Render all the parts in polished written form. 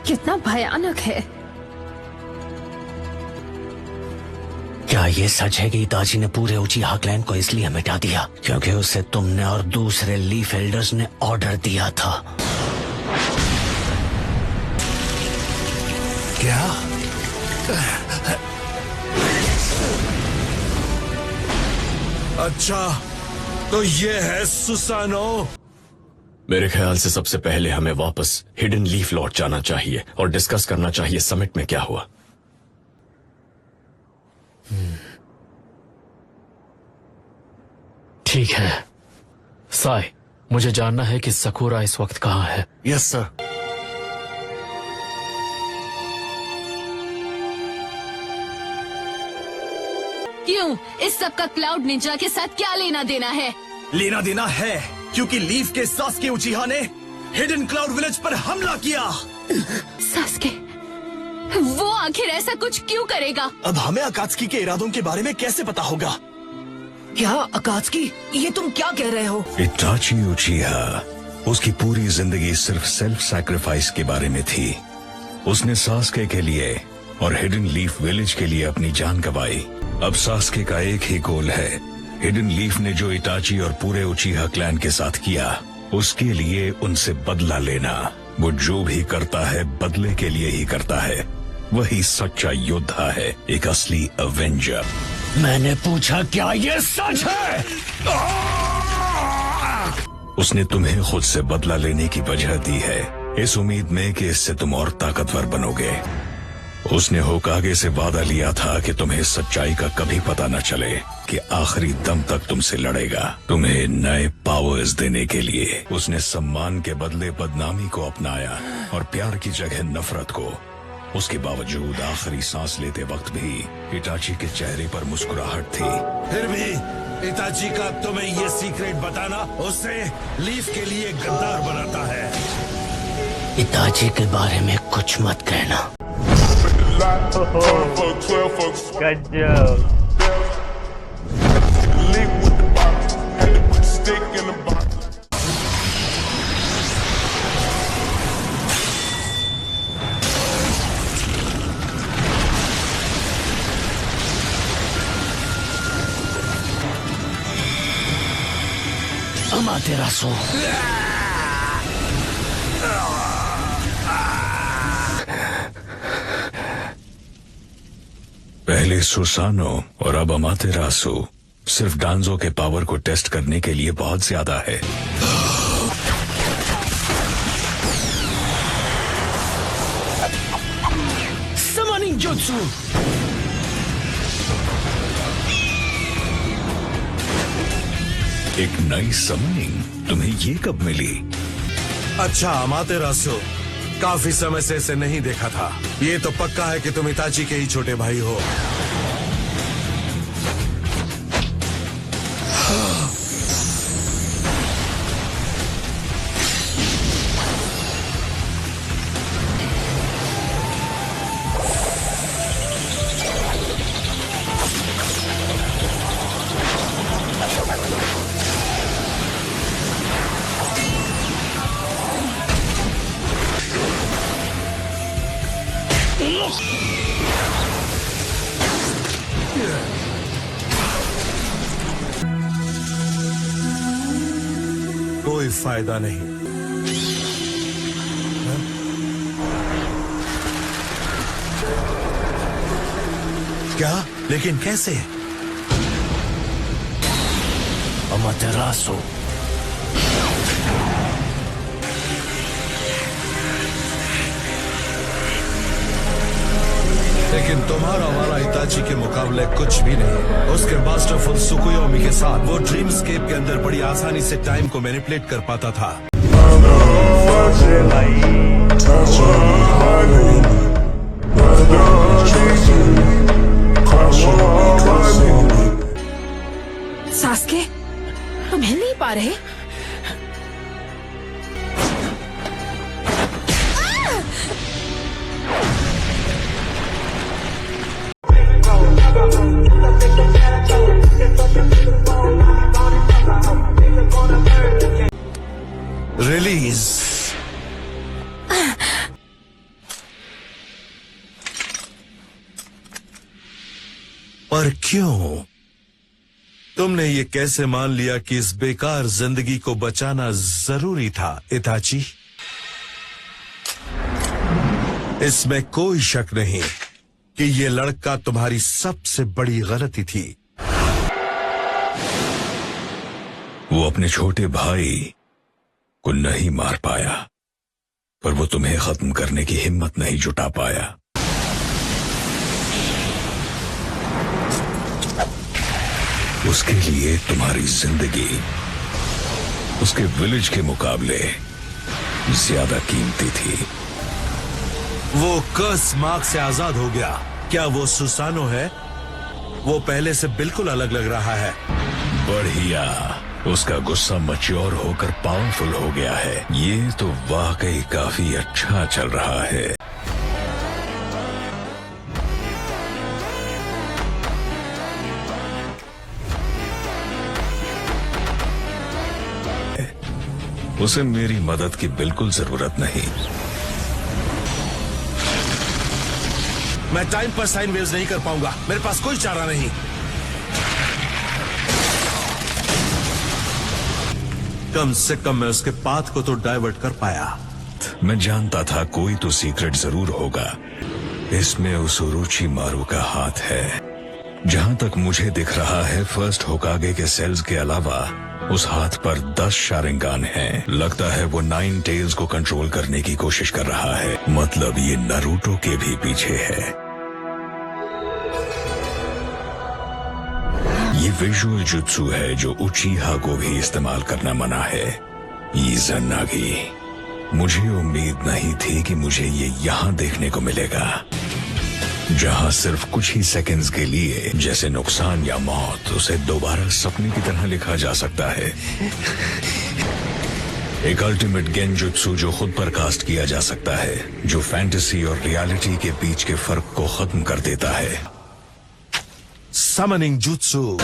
कितना भयानक है। क्या ये सच है कि इताची ने पूरे उचिहा क्लैन को इसलिए मिटा दिया क्योंकि उसे तुमने और दूसरे लीफ एल्डर्स ने ऑर्डर दिया था? क्या? अच्छा, तो ये है सुसानो। मेरे ख्याल से सबसे पहले हमें वापस हिडन लीफ लौट जाना चाहिए और डिस्कस करना चाहिए समिट में क्या हुआ। ठीक है साई, मुझे जानना है कि सकुरा इस वक्त कहाँ है। Yes sir. क्यों? इस सब का क्लाउड निंजा के साथ क्या लेना देना है? लेना देना है क्योंकि लीफ के सास्के उचिहा ने हिडन क्लाउड विलेज पर हमला किया। सास्के, वो आखिर ऐसा कुछ क्यों करेगा? अब हमें अकात्सुकी के इरादों के बारे में कैसे पता होगा? क्या अकात्सुकी, ये तुम क्या कह रहे हो? इताची उचिहा, उसकी पूरी जिंदगी सिर्फ सेल्फ सैक्रिफाइस के बारे में थी। उसने सास्के के लिए और हिडन लीफ विलेज के लिए अपनी जान गंवाई। अब सास्के का एक ही गोल है, हिडन लीफ ने जो इताची और पूरे उचिहा क्लैन के साथ किया उसके लिए उनसे बदला लेना। वो जो भी करता है बदले के लिए ही करता है। वही सच्चा योद्धा है, एक असली अवेंजर। मैंने पूछा क्या ये सच है? उसने तुम्हें खुद से बदला लेने की वजह दी है, इस उम्मीद में कि इससे तुम और ताकतवर बनोगे। उसने होकागे से वादा लिया था कि तुम्हें सच्चाई का कभी पता न चले, कि आखिरी दम तक तुमसे लड़ेगा, तुम्हें नए पावर्स देने के लिए। उसने सम्मान के बदले बदनामी को अपनाया और प्यार की जगह नफरत को। उसके बावजूद आखिरी सांस लेते वक्त भी इताची के चेहरे पर मुस्कुराहट थी। फिर भी इताची का तुम्हें ये सीक्रेट बताना उससे लीफ के लिए गद्दार बनाता है। इताची के बारे में कुछ मत कहना। अमातेरासु, पहले सुसानो और अब अमातेरासु सिर्फ डांजो के पावर को टेस्ट करने के लिए बहुत ज्यादा है। Summoning jutsu. एक नई समनिंग तुम्हें ये कब मिली? अच्छा अमातेरासु, काफी समय से इसे नहीं देखा था। ये तो पक्का है कि तुम इताची के ही छोटे भाई हो। कोई फायदा नहीं। क्या? लेकिन कैसे? अमातेरासु, लेकिन तुम्हारा वाला इताची के मुकाबले कुछ भी नहीं। उसके मास्टरफुल सुकुयोमी के साथ वो ड्रीमस्केप के अंदर बड़ी आसानी से टाइम को मैनिपुलेट कर पाता था। सास्के, हम हिल नहीं पा रहे। रिलीज। पर क्यों? तुमने ये कैसे मान लिया कि इस बेकार जिंदगी को बचाना जरूरी था, इताची? इसमें कोई शक नहीं कि ये लड़का तुम्हारी सबसे बड़ी गलती थी। वो अपने छोटे भाई को नहीं मार पाया, पर वो तुम्हें खत्म करने की हिम्मत नहीं जुटा पाया। उसके लिए तुम्हारी जिंदगी उसके विलेज के मुकाबले ज्यादा कीमती थी। वो कर्स मार्क से आजाद हो गया। क्या वो सुसानो है? वो पहले से बिल्कुल अलग लग रहा है। बढ़िया, उसका गुस्सा मैच्योर होकर पावरफुल हो गया है। ये तो वाकई काफी अच्छा चल रहा है। उसे मेरी मदद की बिल्कुल जरूरत नहीं। मैं टाइम पर साइन वेव्स नहीं कर पाऊंगा। मेरे पास कोई चारा नहीं। कम से कम मैं उसके पाथ को तो डाइवर्ट कर पाया। मैं जानता था कोई तो सीक्रेट जरूर होगा। इसमें उस उरोचिमारू का हाथ है। जहां तक मुझे दिख रहा है, फर्स्ट होकागे के सेल्स के अलावा उस हाथ पर 10 शारिंगान हैं। लगता है वो 9 टेल्स को कंट्रोल करने की कोशिश कर रहा है। मतलब ये नारुतो के भी पीछे है। ये विजुअल जुत्सु है जो उचीहा को भी इस्तेमाल करना मना है। इज़ानागी। मुझे उम्मीद नहीं थी कि मुझे ये यहाँ देखने को मिलेगा, जहां सिर्फ कुछ ही सेकंड्स के लिए, जैसे नुकसान या मौत, उसे दोबारा सपने की तरह लिखा जा सकता है। एक अल्टीमेट गेंजुत्सु जो खुद पर कास्ट किया जा सकता है, जो फैंटेसी और रियलिटी के बीच के फर्क को खत्म कर देता है। Summoning jutsu.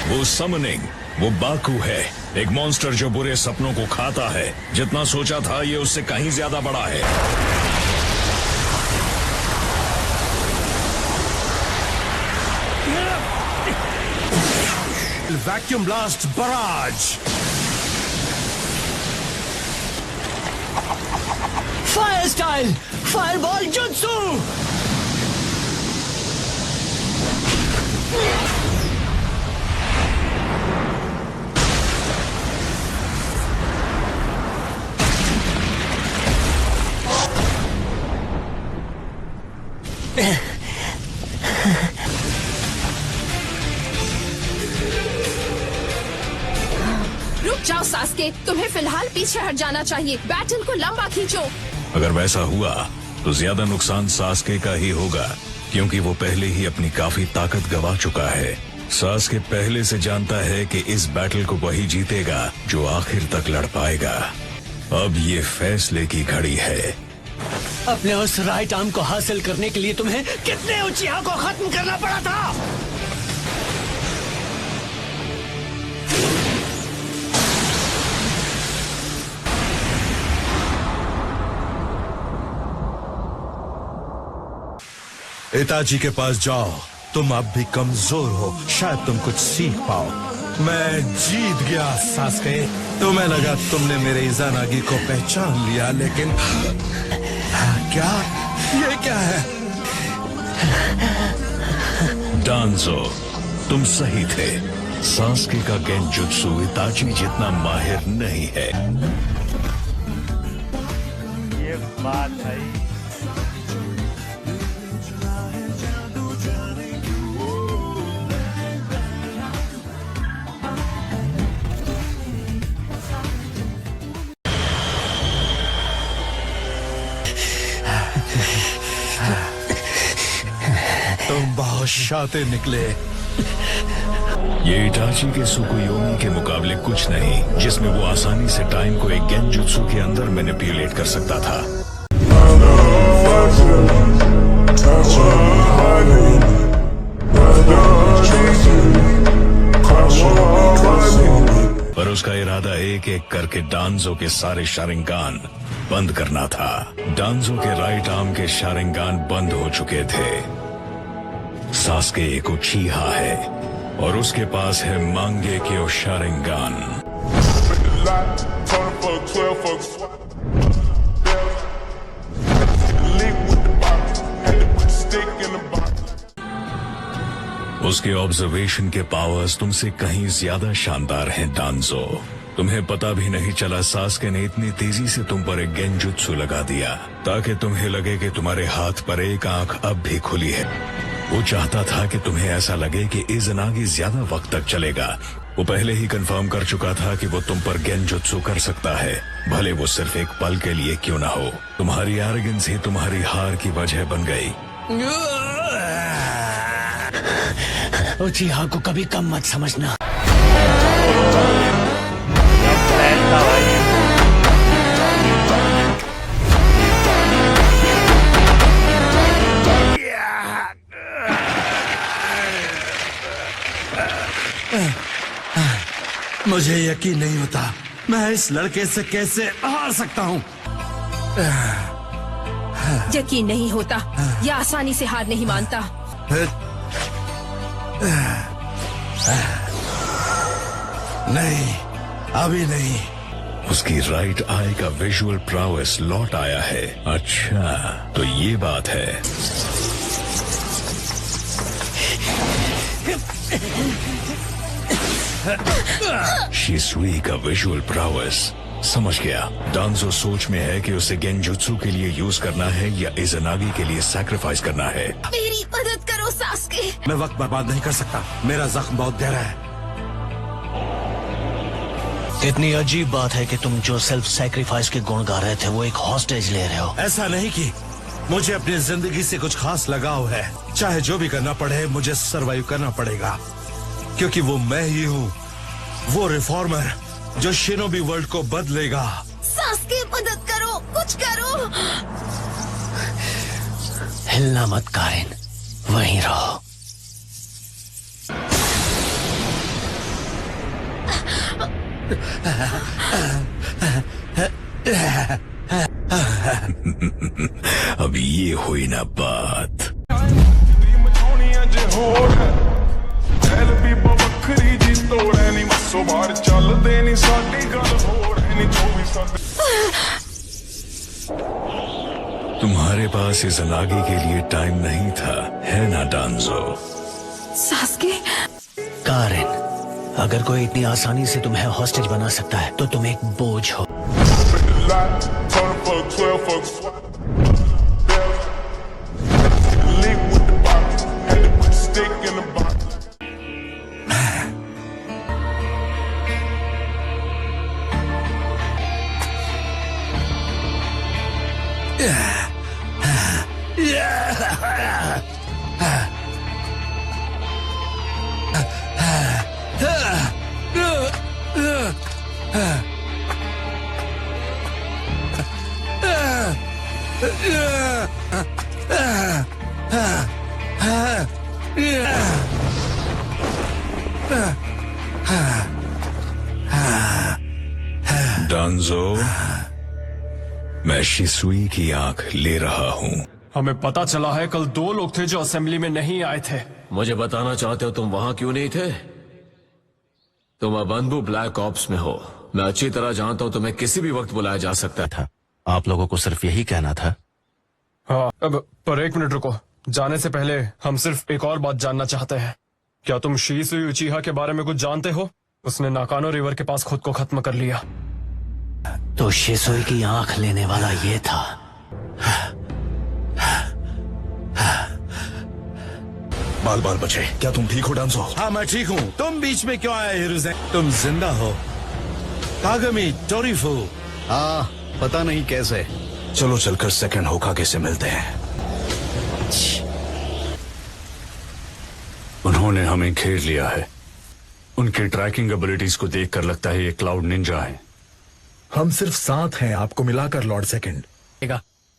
वो समनिंग, वो बाकू है, एक मॉन्स्टर जो बुरे सपनों को खाता है। जितना सोचा था ये उससे कहीं ज्यादा बड़ा है। Vacuum blast barrage. Fire style fireball jutsu. रुक जाओ सास्के, तुम्हें फिलहाल पीछे हट जाना चाहिए। बैटल को लंबा खींचो। अगर वैसा हुआ तो ज्यादा नुकसान सास्के का ही होगा, क्योंकि वो पहले ही अपनी काफी ताकत गवा चुका है। सास्के पहले से जानता है कि इस बैटल को वही जीतेगा जो आखिर तक लड़ पाएगा। अब ये फैसले की घड़ी है। अपने उस राइट आर्म को हासिल करने के लिए तुम्हें कितने उचिहा को खत्म करना पड़ा था? इताची के पास जाओ। तुम अब भी कमजोर हो, शायद तुम कुछ सीख पाओ। मैं जीत गया सास्के। तुम्हें लगा तुमने मेरे इज़ानागी को पहचान लिया, लेकिन क्या ये क्या है? डांजो, तुम सही थे। सास्के का गेंजुत्सु इताची जितना माहिर नहीं है। ये बात है। तुम बहुत शातिर निकले। ये इटाची के सुकुयोमी के मुकाबले कुछ नहीं, जिसमें वो आसानी से टाइम को एक गेंजुत्सु के अंदर मैनिपुलेट कर सकता था। Touch इरादा एक एक करके डांजो के सारे शारिंगान बंद करना था। डांजो के राइट आर्म के शारिंगान बंद हो चुके थे। सास्के एक उचीहा है और उसके पास है मांगे के शारिंगान। उसके ऑब्जर्वेशन के पावर्स तुमसे कहीं ज्यादा शानदार हैं डांजो। तुम्हें पता भी नहीं चला सास्के ने इतनी तेजी से तुम पर एक गेंजुत्सु लगा दिया ताकि तुम्हें लगे कि तुम्हारे हाथ पर एक आंख अब भी खुली है। वो चाहता था कि तुम्हें ऐसा लगे कि इज़नागी ज्यादा वक्त तक चलेगा। वो पहले ही कंफर्म कर चुका था कि वो तुम पर गेंजुत्सु कर सकता है, भले वो सिर्फ एक पल के लिए क्यों ना हो। तुम्हारी एरोगेंस ही तुम्हारी हार की वजह बन गई। उचीहा को कभी कम मत समझना। प्लान था भाई। मुझे यकीन नहीं होता मैं इस लड़के से कैसे हार सकता हूँ। यकीन नहीं होता, यह आसानी से हार नहीं मानता। नहीं, अभी नहीं। उसकी राइट आई का विजुअल प्राउएस लौट आया है। अच्छा, तो ये बात है। शिसुई का विजुअल प्राउएस समझ गया। डांजो सोच में है कि उसे गेंजुत्सु के लिए यूज करना है या इज़नागी के लिए सैक्रिफाइस करना है। मेरी मदद करो सास्के। मैं वक्त बर्बाद नहीं कर सकता, मेरा जख्म बहुत गहरा है। कितनी अजीब बात है कि तुम जो सेल्फ सैक्रिफाइस के गुण गा रहे थे वो एक हॉस्टेज ले रहे हो। ऐसा नहीं कि मुझे अपनी जिंदगी से कुछ खास लगाव है। चाहे जो भी करना पड़े मुझे सरवाइव करना पड़ेगा, क्योंकि वो मैं ही हूँ, वो रिफॉर्मर जो शिनोबी वर्ल्ड को बदलेगा। सास्के मदद करो, कुछ करो। हिलना मत कारिन, वहीं रहो। अब ये हुई ना बात। तुम्हारे पास इस अनागी के लिए टाइम नहीं था, है ना डांजो? सास्के, कारिन, अगर कोई इतनी आसानी से तुम्हें हॉस्टेज बना सकता है तो तुम एक बोझ हो। डांजो, मैं शिसुई की आंख ले रहा हूँ। हमें पता चला है कल 2 लोग थे जो असेंबली में नहीं आए थे। मुझे बताना चाहते हो तुम वहां क्यों नहीं थे? तुम अबंबू ब्लैक ऑप्स में हो। मैं अच्छी तरह जानता हूं तुम्हें किसी भी वक्त बुलाया जा सकता था। आप लोगों को सिर्फ यही कहना था। हाँ, अब पर 1 मिनट रुको। जाने से पहले हम सिर्फ एक और बात जानना चाहते हैं। क्या तुम शिसुई उचीहा के बारे में कुछ जानते हो? उसने नाकानो रिवर के पास खुद को खत्म कर लिया। तो शिसुई की आंख लेने वाला ये था। बाल बाल बचे। क्या तुम ठीक हो डांजो? हाँ, मैं ठीक हूँ। तुम बीच में क्यों आए हिरुज़ेन? तुम जिंदा हो? कागमी टोरीफू। हाँ, पता नहीं कैसे। चलो चलकर सेकंड होकागे से मिलते हैं। उन्होंने हमें घेर लिया है। उनकी ट्रैकिंग एबिलिटीज को देखकर लगता है ये क्लाउड निंजा है। हम सिर्फ 7 हैं आपको मिलाकर लॉर्ड सेकंड।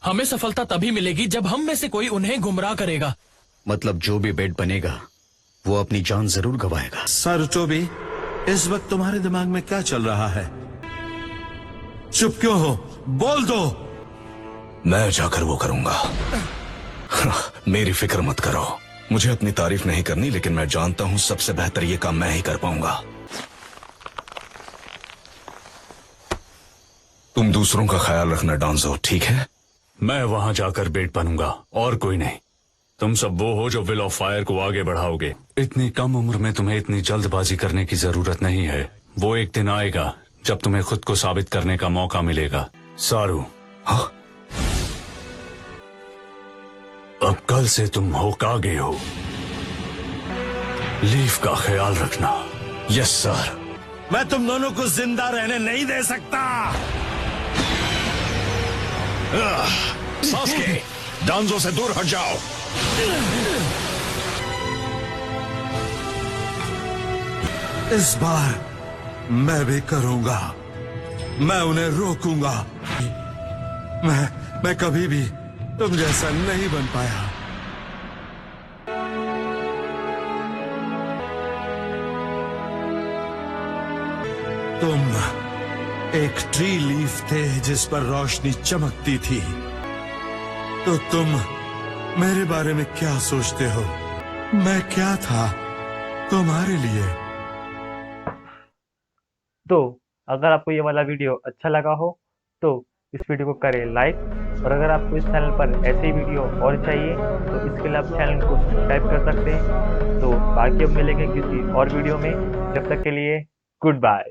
हमें सफलता तभी मिलेगी जब हम में से कोई उन्हें गुमराह करेगा। मतलब जो भी बेड बनेगा वो अपनी जान जरूर गवाएगा। सर टोबी, इस वक्त तुम्हारे दिमाग में क्या चल रहा है? चुप क्यों हो? बोल दो। मैं जाकर वो करूंगा। मेरी फिक्र मत करो। मुझे अपनी तारीफ नहीं करनी, लेकिन मैं जानता हूं सबसे बेहतर ये काम मैं ही कर पाऊंगा। तुम दूसरों का ख्याल रखना डांजो, ठीक है? मैं वहां जाकर बेट बनूंगा और कोई नहीं। तुम सब वो हो जो विल ऑफ फायर को आगे बढ़ाओगे। इतनी कम उम्र में तुम्हें इतनी जल्दबाजी करने की जरूरत नहीं है। वो एक दिन आएगा जब तुम्हें खुद को साबित करने का मौका मिलेगा। सारू, हाँ? अब कल से तुम होकागे हो। लीफ का ख्याल रखना। Yes sir. मैं तुम दोनों को जिंदा रहने नहीं दे सकता। सास्के, डांजो से दूर हट जाओ। इस बार मैं भी करूंगा। मैं उन्हें रोकूंगा। मैं कभी भी तुम जैसा नहीं बन पाया। तुम एक ट्री लीफ थे जिस पर रोशनी चमकती थी। तो तुम मेरे बारे में क्या सोचते हो? मैं क्या था तुम्हारे लिए? तो अगर आपको ये वाला वीडियो अच्छा लगा हो तो इस वीडियो को करें लाइक, और अगर आपको इस चैनल पर ऐसे ही वीडियो और चाहिए तो इसके लिए आप चैनल को सब्सक्राइब कर सकते हैं। तो बाकी अब मिलेंगे किसी और वीडियो में। जब तक के लिए गुड बाय।